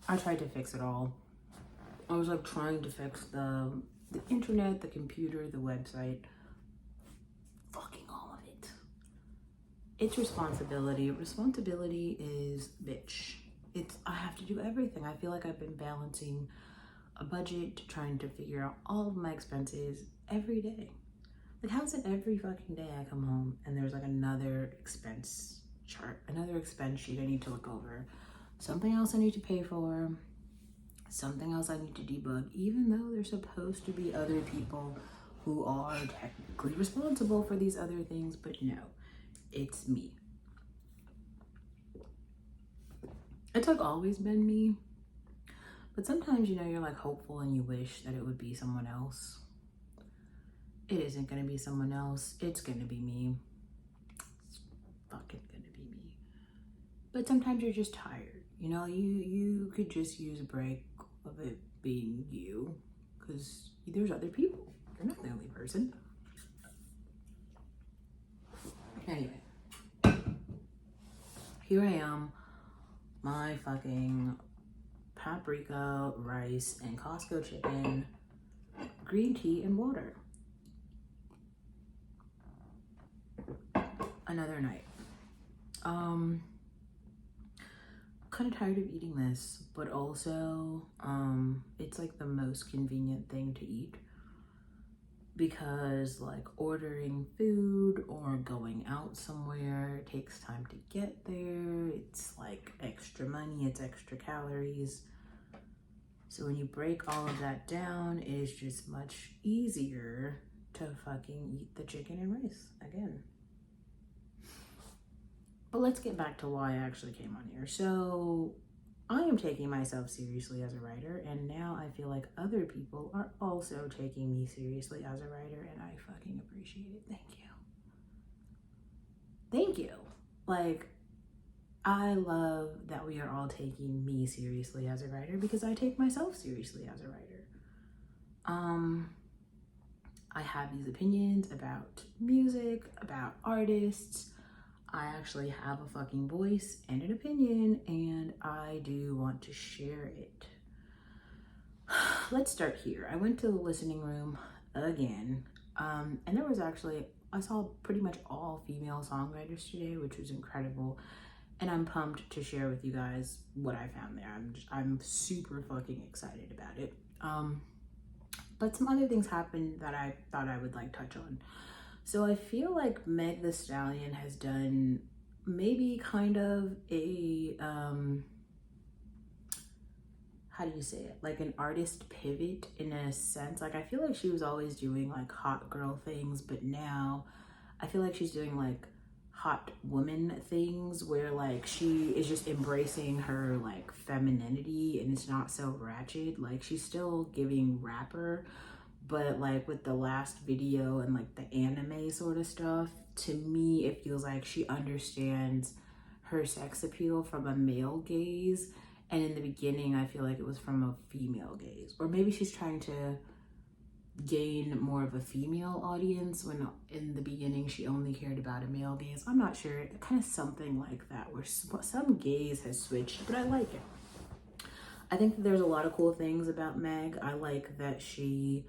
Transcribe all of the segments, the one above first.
I tried to fix it all. I was like trying to fix the internet, the computer, the website, fucking all of it. It's responsibility. Responsibility is bitch. I have to do everything. I feel like I've been balancing a budget, trying to figure out all of my expenses every day. Like, how's it every fucking day I come home and there's like another expense chart, another expense sheet I need to look over, something else I need to pay for, something else I need to debug, even though there's supposed to be other people who are technically responsible for these other things, but no, it's me. It's like always been me, but sometimes, you know, you're like hopeful and you wish that it would be someone else. It isn't gonna be someone else, it's gonna be me. It's fucking gonna be me. But sometimes you're just tired, you know, you could just use a break of it being you, because there's other people. You're not the only person. Anyway, here I am, my fucking paprika, rice, and Costco chicken, green tea, and water. Another night. Kind of tired of eating this, but also it's like the most convenient thing to eat, because like ordering food or going out somewhere, it takes time to get there. It's like extra money, it's extra calories. So when you break all of that down, it's just much easier to fucking eat the chicken and rice again. But let's get back to why I actually came on here. So I am taking myself seriously as a writer, and now I feel like other people are also taking me seriously as a writer, and I fucking appreciate it. Thank you. Thank you. Like, I love that we are all taking me seriously as a writer, because I take myself seriously as a writer. I have these opinions about music, about artists. I actually have a fucking voice and an opinion, and I do want to share it. Let's start here. I went to the listening room again, and there was actually, I saw pretty much all female songwriters today, which was incredible, and I'm pumped to share with you guys what I found there. I'm super fucking excited about it. But some other things happened that I thought I would like touch on. So I feel like Meg Thee Stallion has done maybe kind of a, how do you say it? Like an artist pivot in a sense. Like, I feel like she was always doing like hot girl things, but now I feel like she's doing like hot woman things, where like she is just embracing her like femininity, and it's not so ratchet. Like, she's still giving rapper, but like with the last video and like the anime sort of stuff, to me it feels like she understands her sex appeal from a male gaze, and in the beginning I feel like it was from a female gaze, or maybe she's trying to gain more of a female audience when in the beginning she only cared about a male gaze. I'm not sure, kind of something like that, where some gaze has switched, but I like it. I think that there's a lot of cool things about Meg. I like that she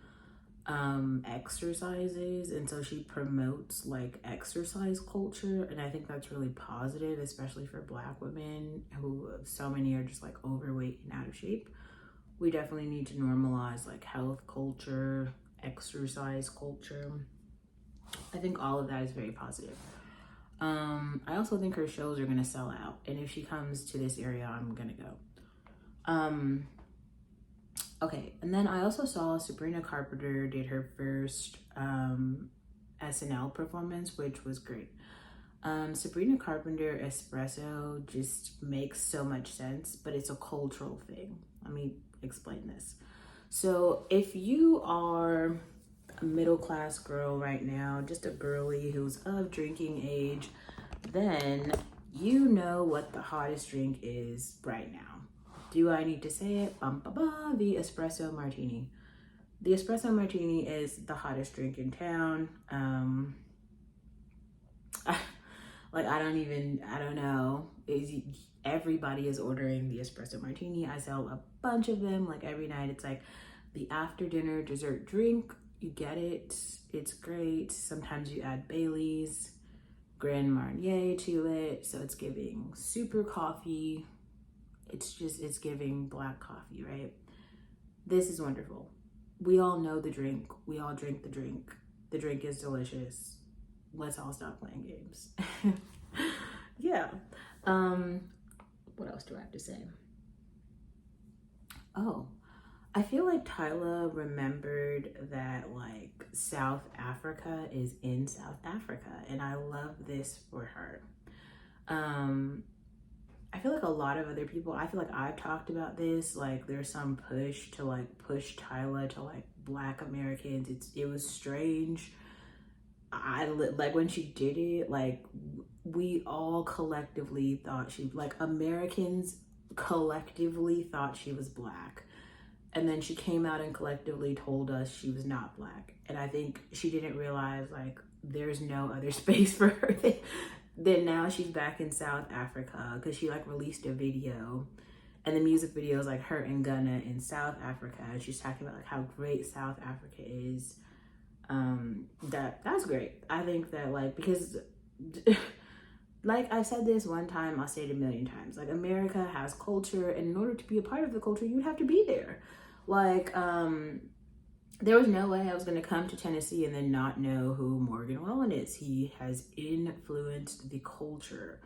exercises, and so she promotes like exercise culture, and I think that's really positive, especially for Black women, who so many are just like overweight and out of shape. We definitely need to normalize like health culture, exercise culture. I think all of that is very positive. I also think her shows are gonna sell out, and if she comes to this area, I'm gonna go. Okay, and then I also saw Sabrina Carpenter did her first SNL performance, which was great. Sabrina Carpenter espresso just makes so much sense, but it's a cultural thing. Let me explain this. So if you are a middle-class girl right now, just a girly who's of drinking age, then you know what the hottest drink is right now. Do I need to say it? The espresso martini. The espresso martini is the hottest drink in town. Like, I don't know. Everybody is ordering the espresso martini. I sell a bunch of them. Like, every night it's like the after dinner dessert drink. You get it. It's great. Sometimes you add Bailey's, Grand Marnier to it. So it's giving super coffee. It's giving black coffee, right? This is wonderful. We all know the drink. We all drink the drink. The drink is delicious. Let's all stop playing games. Yeah. What else do I have to say? Oh, I feel like Tyla remembered that like South Africa is in South Africa, and I love this for her. I feel like a lot of other people, I feel like I've talked about this, like there's some push to like push Tyla to like Black Americans. It was strange. I like when she did it, like we all collectively thought she, like Americans collectively thought she was Black. And then she came out and collectively told us she was not Black. And I think she didn't realize like there's no other space for her. Then now she's back in South Africa because she like released a video, and the music video is like her and Gunna in South Africa. And she's talking about like how great South Africa is. That's great. I think that like, because like I've said this one time, I'll say it a million times, like America has culture, and in order to be a part of the culture, you'd have to be there. Like, there was no way I was going to come to Tennessee and then not know who Morgan Wallen is. He has influenced the culture,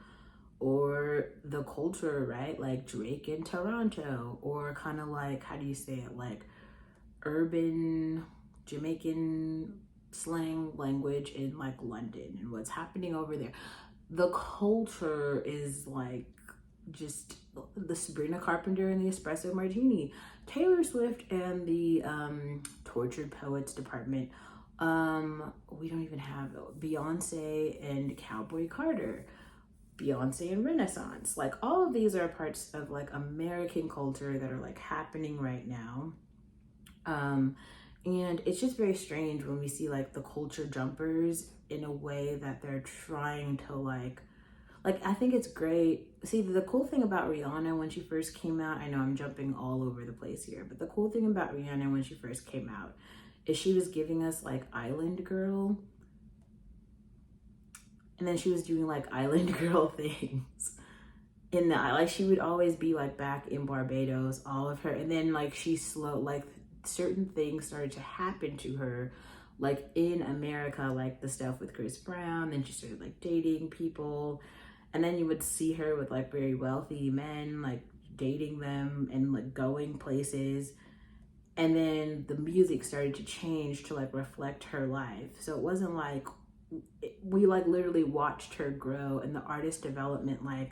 or the culture, right? Like Drake in Toronto, or kind of like, how do you say it? Like urban Jamaican slang language in like London and what's happening over there. The culture is like just the Sabrina Carpenter and the Espresso Martini, Taylor Swift and the Tortured Poets Department. We don't even have Beyonce and Cowboy Carter, Beyonce and Renaissance. Like all of these are parts of like American culture that are like happening right now. And it's just very strange when we see like the culture jumpers in a way that they're trying to like I think it's great. See, the cool thing about Rihanna when she first came out, I know I'm jumping all over the place here, but the cool thing about Rihanna when she first came out is she was giving us like Island Girl. And then she was doing like Island Girl things in the, like she would always be like back in Barbados, all of her. And then like like certain things started to happen to her, like in America, like the stuff with Chris Brown. Then she started like dating people. And then you would see her with like very wealthy men, like dating them and like going places. And then the music started to change to like reflect her life. So it wasn't like, we like literally watched her grow, and the artist development like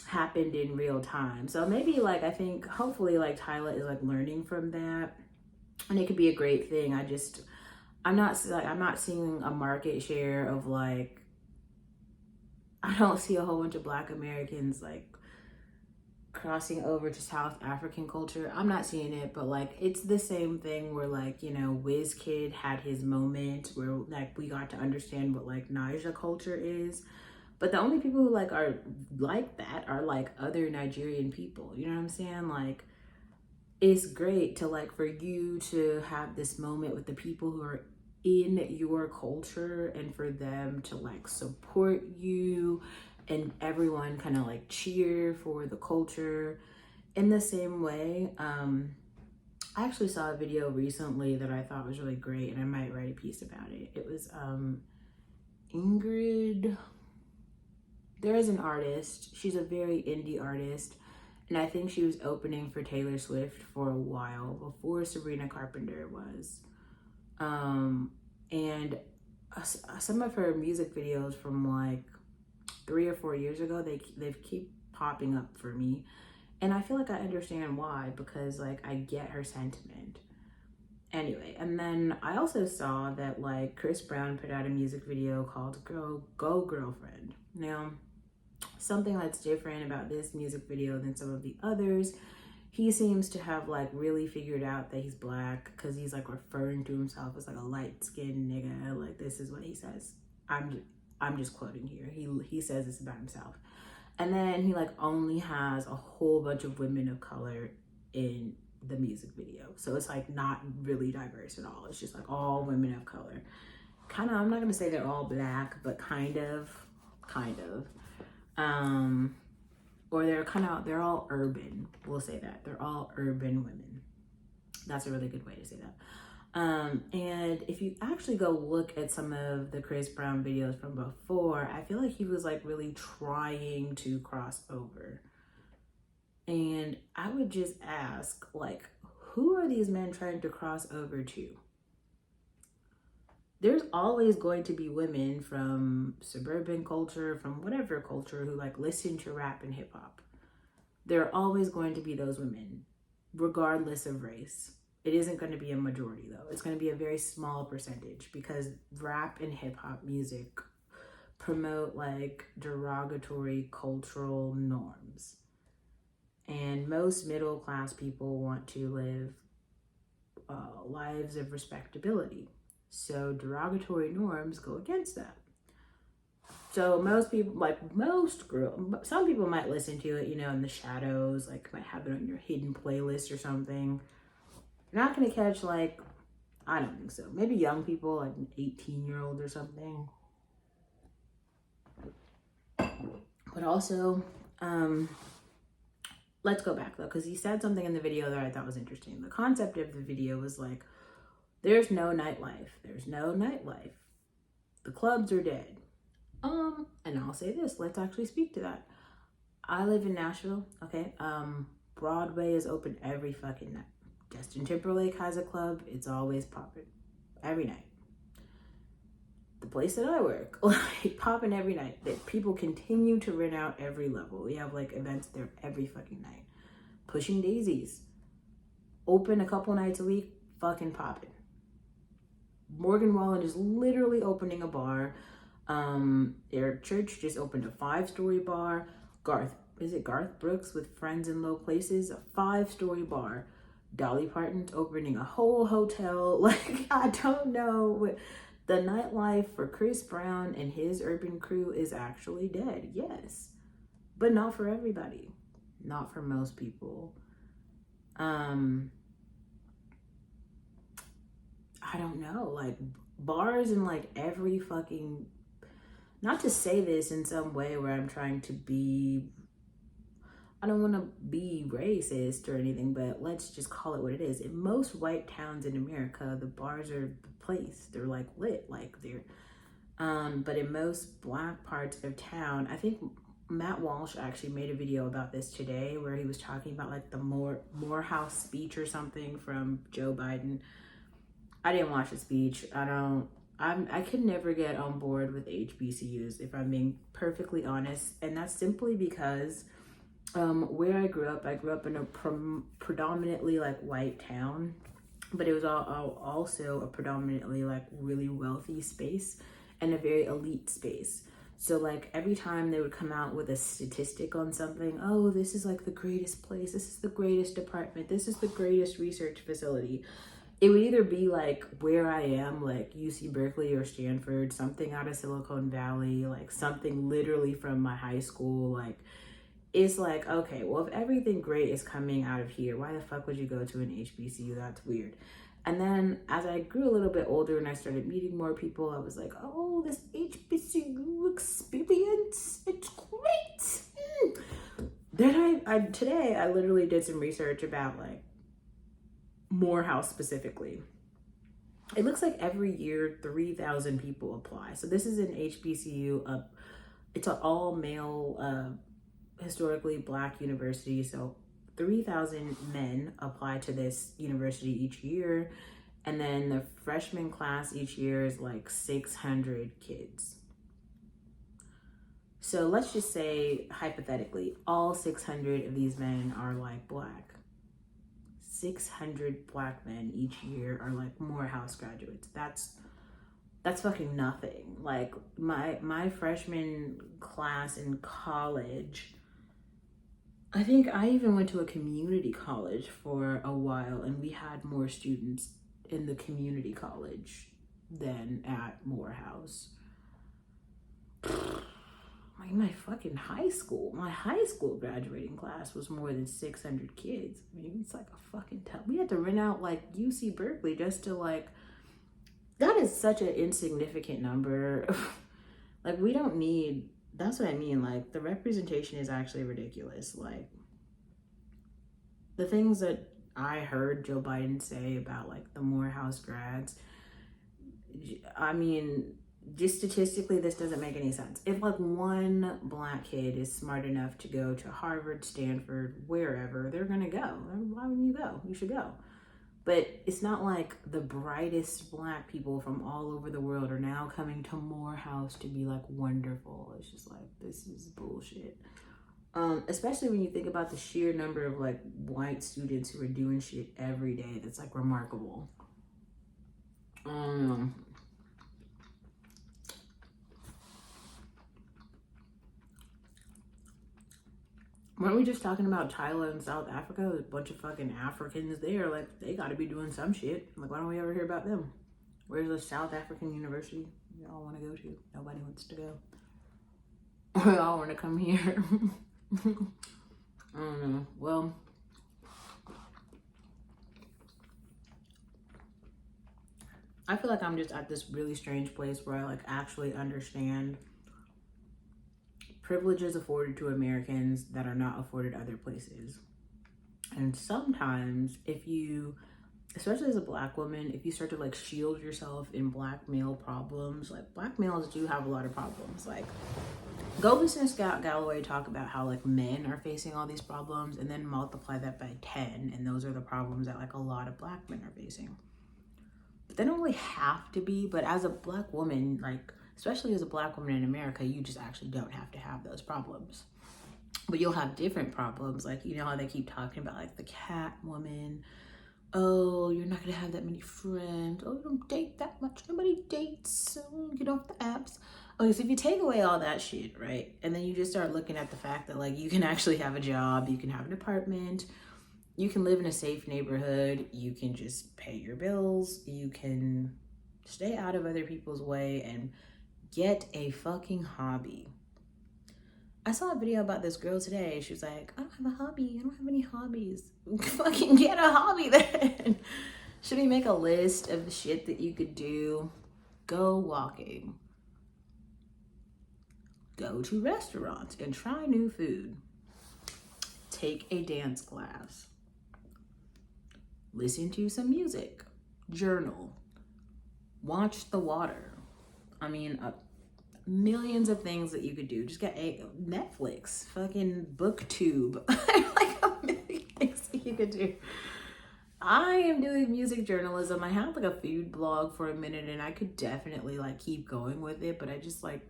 happened in real time. So maybe like, I think hopefully like Tyla is like learning from that, and it could be a great thing. I'm not seeing a market share of like, I don't see a whole bunch of Black Americans like crossing over to South African culture. I'm not seeing it, but like it's the same thing where like, you know, Wizkid had his moment where like we got to understand what like Naija culture is. But the only people who like are like that are like other Nigerian people. You know what I'm saying? Like it's great to like for you to have this moment with the people who are in your culture, and for them to like support you, and everyone kind of like cheer for the culture in the same way. I actually saw a video recently that I thought was really great, and I might write a piece about it. It was Ingrid. There is an artist. She's a very indie artist, and I think she was opening for Taylor Swift for a while before Sabrina Carpenter was. And some of her music videos from like 3 or 4 years ago, they've keep popping up for me, and I feel like I understand why, because like I get her sentiment. Anyway, and then I also saw that like Chris Brown put out a music video called Go Girlfriend. Now, something that's different about this music video than some of the others, he seems to have like really figured out that he's Black, because he's like referring to himself as like a light-skinned nigga. Like this is what he says: I'm I'm just quoting here. He says this about himself. And then he like only has a whole bunch of women of color in the music video. So it's like not really diverse at all. It's just like all women of color. Kind of, I'm not gonna say they're all black, but kind of. Or they're all urban. We'll say that. They're all urban women. That's a really good way to say that. And if you actually go look at some of the Chris Brown videos from before, I feel like he was like really trying to cross over. And I would just ask, like, who are these men trying to cross over to? There's always going to be women from suburban culture, from whatever culture, who like listen to rap and hip hop. There are always going to be those women, regardless of race. It isn't going to be a majority though. It's going to be a very small percentage because rap and hip hop music promote like derogatory cultural norms. And most middle class people want to live lives of respectability. So derogatory norms go against that. So most people, like some people might listen to it, you know, in the shadows, like might have it on your hidden playlist or something. You're not going to catch like, I don't think so. Maybe young people, like an 18-year-old or something. But also, let's go back though, because he said something in the video that I thought was interesting. The concept of the video was like, there's no nightlife. There's no nightlife. The clubs are dead. And I'll say this, let's actually speak to that. I live in Nashville, okay? Broadway is open every fucking night. Justin Timberlake has a club. It's always popping every night. The place that I work, like popping every night. That people continue to rent out every level. We have like events there every fucking night. Pushing Daisies, open a couple nights a week, fucking popping. Morgan Wallen is literally opening a bar. Their church just opened a 5-story bar. Garth Brooks with Friends in Low Places, a 5-story bar. Dolly Parton's opening a whole hotel. Like, I don't know. The nightlife for Chris Brown and his urban crew is actually dead. Yes. But not for everybody. Not for most people. I don't know. Like, bars in like every fucking... Not to say this in some way where I'm trying to be... I don't want to be racist or anything, but let's just call it what it is. In most white towns in America, the bars are the place. They're like lit, like they're... but in most black parts of town, I think Matt Walsh actually made a video about this today where he was talking about like the Morehouse speech or something from Joe Biden. I didn't watch the speech. I could never get on board with HBCUs, if I'm being perfectly honest. And that's simply because where I grew up in a predominantly like white town, but it was also a predominantly like really wealthy space and a very elite space. So like every time they would come out with a statistic on something, oh, this is like the greatest place, this is the greatest department, this is the greatest research facility, it would either be like where I am, like UC Berkeley or Stanford, something out of Silicon Valley, like something literally from my high school. Like, it's like, okay, well, if everything great is coming out of here, why the fuck would you go to an HBCU? That's weird. And then as I grew a little bit older and I started meeting more people, I was like, oh, this HBCU experience, it's great. Then today I literally did some research about like Morehouse specifically. It looks like every year 3,000 people apply. So this is an HBCU. It's an all male, historically black university. So 3,000 men apply to this university each year. And then the freshman class each year is like 600 kids. So let's just say, hypothetically, all 600 of these men are like black. 600 black men each year are like Morehouse graduates. That's fucking nothing. Like my freshman class in college, I think I even went to a community college for a while, and we had more students in the community college than at Morehouse. Like my fucking high school, my high school graduating class was more than 600 kids. I mean, it's like a fucking we had to rent out like UC Berkeley just to like, that is such an insignificant number. Like we don't need, that's what I mean. Like the representation is actually ridiculous. Like the things that I heard Joe Biden say about like the Morehouse grads, I mean, just statistically, this doesn't make any sense. If like one black kid is smart enough to go to Harvard, Stanford, wherever, they're gonna go. Why wouldn't you go? You should go. But it's not like the brightest black people from all over the world are now coming to Morehouse to be like wonderful. It's just like, this is bullshit. Especially when you think about the sheer number of like white students who are doing shit every day. That's like remarkable. Weren't we just talking about Thailand and South Africa? There's a bunch of fucking Africans there. Like, they gotta be doing some shit. Like, why don't we ever hear about them? Where's the South African university you all want to go to? Nobody wants to go. We all want to come here. I don't know. Well, I feel like I'm just at this really strange place where I like actually understand privileges afforded to Americans that are not afforded other places. And sometimes if you, especially as a black woman, if you start to like shield yourself in black male problems, like black males do have a lot of problems. Like go listen to Scott Galloway talk about how like men are facing all these problems and then multiply that by 10. And those are the problems that like a lot of black men are facing. But they don't really have to be, but as a black woman, like, especially as a black woman in America, you just actually don't have to have those problems. But you'll have different problems. Like, you know how they keep talking about like the cat woman. Oh, you're not gonna have that many friends. Oh, you don't date that much. Nobody dates. So get off the apps. Okay, so if you take away all that shit, right? And then you just start looking at the fact that like you can actually have a job, you can have an apartment, you can live in a safe neighborhood, you can just pay your bills, you can stay out of other people's way and get a fucking hobby. I saw a video about this girl today. She was like, I don't have a hobby. I don't have any hobbies. Fucking get a hobby then. Should we make a list of the shit that you could do? Go walking. Go to restaurants and try new food. Take a dance class. Listen to some music. Journal. Watch the water. I mean, millions of things that you could do. Just get a Netflix, fucking BookTube. Like a million things that you could do. I am doing music journalism. I had like a food blog for a minute and I could definitely like keep going with it, but I just like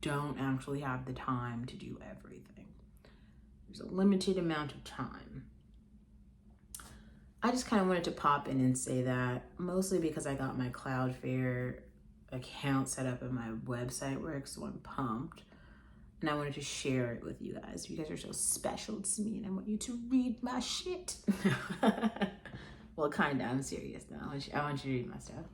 don't actually have the time to do everything. There's a limited amount of time. I just kind of wanted to pop in and say that, mostly because I got my Cloudflare account set up and my website works, so I'm pumped. And I wanted to share it with you guys. You guys are so special to me and I want you to read my shit. Well, kinda, I'm serious now. I want you to read my stuff.